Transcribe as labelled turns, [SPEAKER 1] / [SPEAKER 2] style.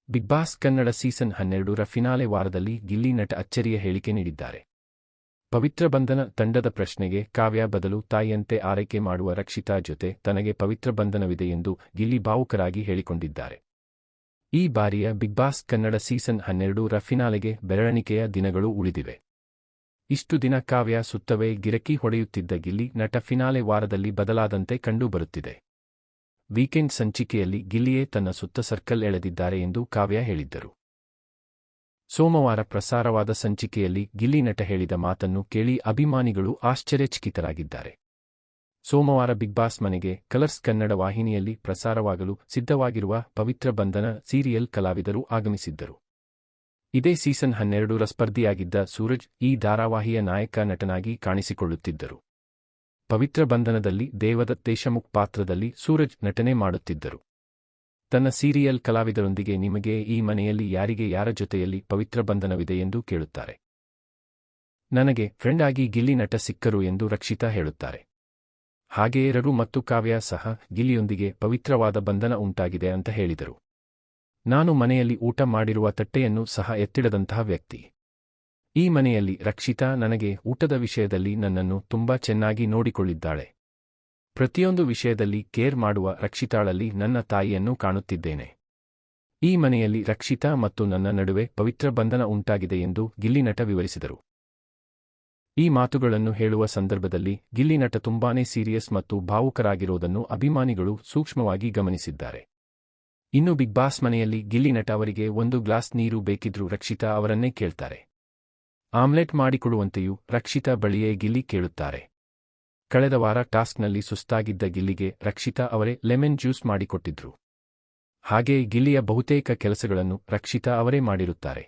[SPEAKER 1] Big Boss Kannada season 12ರ finale ವಾರದಲ್ಲಿ ಗಿಲ್ಲಿ ನಟ ಅಚ್ಚರಿಯ ಹೇಳಿಕೆ ನೀಡಿದ್ದಾರೆ. ಪವಿತ್ರ ಬಂಧನ ತಂಡದ ಪ್ರಶ್ನೆಗೆ ಕಾವ್ಯ ಬದಲು ತಾಯಿಯಂತೆ ಆರೈಕೆ ಮಾಡುವ ರಕ್ಷಿತಾ ಜೊತೆ ತನಗೆ ಪವಿತ್ರ ಬಂಧನವಿದೆ ಎಂದು ಗಿಲ್ಲಿ ಭಾವುಕರಾಗಿ ಹೇಳಿಕೊಂಡಿದ್ದಾರೆ. ಈ ಬಾರಿಯ ಬಿಗ್ ಬಾಸ್ ಕನ್ನಡ ಸೀಸನ್ 12ರ ಫಿನಾಲೆಗೆ ಬೆರಳೆಣಿಕೆಯ ದಿನಗಳು ಉಳಿದಿವೆ. ಇಷ್ಟು ದಿನ ಕಾವ್ಯ ಸುತ್ತವೇ ಗಿರಕಿ ಹೊಡೆಯುತ್ತಿದ್ದ ಗಿಲ್ಲಿ ನಟ ಫಿನಾಲೆ ವಾರದಲ್ಲಿ ಬದಲಾದಂತೆ ಕಂಡುಬರುತ್ತಿದೆ. ವೀಕೆಂಡ್ ಸಂಚಿಕೆಯಲ್ಲಿ ಗಿಲ್ಲಿಯೇ ತನ್ನ ಸುತ್ತ ಸರ್ಕಲ್ ಎಳೆದಿದ್ದಾರೆ ಎಂದು ಕಾವ್ಯ ಹೇಳಿದ್ದರು. ಸೋಮವಾರ ಪ್ರಸಾರವಾದ ಸಂಚಿಕೆಯಲ್ಲಿ ಗಿಲ್ಲಿ ನಟ ಹೇಳಿದ ಮಾತನ್ನು ಕೇಳಿ ಅಭಿಮಾನಿಗಳು ಆಶ್ಚರ್ಯಚಕಿತರಾಗಿದ್ದಾರೆ. ಸೋಮವಾರ ಬಿಗ್ ಬಾಸ್ ಮನೆಗೆ ಕಲರ್ಸ್ ಕನ್ನಡ ವಾಹಿನಿಯಲ್ಲಿ ಪ್ರಸಾರವಾಗಲು ಸಿದ್ಧವಾಗಿರುವ ಪವಿತ್ರ ಬಂಧನ ಸೀರಿಯಲ್ ಕಲಾವಿದರು ಆಗಮಿಸಿದ್ದರು. ಇದೇ ಸೀಸನ್ 12ರ ಸ್ಪರ್ಧಿಯಾಗಿದ್ದ ಸೂರಜ್ ಈ ಧಾರಾವಾಹಿಯ ನಾಯಕ ನಟನಾಗಿ ಕಾಣಿಸಿಕೊಳ್ಳುತ್ತಿದ್ದರು. ಪವಿತ್ರ ಬಂಧನದಲ್ಲಿ ದೇವದತ್ ದೇಶಮುಖ್ ಪಾತ್ರದಲ್ಲಿ ಸೂರಜ್ ನಟನೆ ಮಾಡುತ್ತಿದ್ದರು. ತನ್ನ ಸೀರಿಯಲ್ ಕಲಾವಿದರೊಂದಿಗೆ ನಿಮಗೆ ಈ ಮನೆಯಲ್ಲಿ ಯಾರಿಗೆ ಯಾರ ಜೊತೆಯಲ್ಲಿ ಪವಿತ್ರ ಬಂಧನವಿದೆ ಎಂದು ಕೇಳುತ್ತಾರೆ. ನನಗೆ ಫ್ರೆಂಡ್ ಆಗಿ ಗಿಲ್ಲಿ ನಟ ಸಿಕ್ಕರು ಎಂದು ರಕ್ಷಿತಾ ಹೇಳುತ್ತಾರೆ. ಹಾಗೆಯೇ ರರು ಮತ್ತು ಕಾವ್ಯ ಸಹ ಗಿಲ್ಲಿಯೊಂದಿಗೆ ಪವಿತ್ರವಾದ ಬಂಧನ ಉಂಟಾಗಿದೆ ಅಂತ ಹೇಳಿದರು. ನಾನು ಮನೆಯಲ್ಲಿ ಊಟ ಮಾಡಿರುವ ತಟ್ಟೆಯನ್ನು ಸಹ ಎತ್ತಿಡದಂತಹ ವ್ಯಕ್ತಿ. ಈ ಮನೆಯಲ್ಲಿ ರಕ್ಷಿತಾ ನನಗೆ ಊಟದ ವಿಷಯದಲ್ಲಿ ನನ್ನನ್ನು ತುಂಬಾ ಚೆನ್ನಾಗಿ ನೋಡಿಕೊಳ್ಳಿದ್ದಾಳೆ. ಪ್ರತಿಯೊಂದು ವಿಷಯದಲ್ಲಿ ಕೇರ್ ಮಾಡುವ ರಕ್ಷಿತಾಳಲ್ಲಿ ನನ್ನ ತಾಯಿಯನ್ನು ಕಾಣುತ್ತಿದ್ದೇನೆ. ಈ ಮನೆಯಲ್ಲಿ ರಕ್ಷಿತಾ ಮತ್ತು ನನ್ನ ನಡುವೆ ಪವಿತ್ರ ಬಂಧನ ಉಂಟಾಗಿದೆ ಎಂದು ಗಿಲ್ಲಿ ನಟ ವಿವರಿಸಿದರು. ಈ ಮಾತುಗಳನ್ನು ಹೇಳುವ ಸಂದರ್ಭದಲ್ಲಿ ಗಿಲ್ಲಿ ನಟ ತುಂಬಾನೇ ಸೀರಿಯಸ್ ಮತ್ತು ಭಾವುಕರಾಗಿರುವುದನ್ನು ಅಭಿಮಾನಿಗಳು ಸೂಕ್ಷ್ಮವಾಗಿ ಗಮನಿಸಿದ್ದಾರೆ. ಇನ್ನು ಬಿಗ್ ಬಾಸ್ ಮನೆಯಲ್ಲಿ ಗಿಲ್ಲಿ ನಟ ಅವರಿಗೆ ಒಂದು ಗ್ಲಾಸ್ ನೀರು ಬೇಕಿದ್ರೂ ರಕ್ಷಿತಾ ಅವರನ್ನೇ ಕೇಳ್ತಾರೆ. ಆಮ್ಲೆಟ್ ಮಾಡಿಕೊಡುವಂತೆಯೂ ರಕ್ಷಿತಾ ಬಳಿಯೇ ಗಿಲ್ಲಿ ಕೇಳುತ್ತಾರೆ. ಕಳೆದ ವಾರ ಟಾಸ್ಕ್ನಲ್ಲಿ ಸುಸ್ತಾಗಿದ್ದ ಗಿಲ್ಲಿಗೆ ರಕ್ಷಿತಾ ಅವರೇ ಲೆಮನ್ ಜ್ಯೂಸ್ ಮಾಡಿಕೊಟ್ಟಿದ್ರು. ಹಾಗೆಯೇ ಗಿಲ್ಲಿಯ ಬಹುತೇಕ ಕೆಲಸಗಳನ್ನು ರಕ್ಷಿತಾ ಅವರೇ ಮಾಡಿರುತ್ತಾರೆ.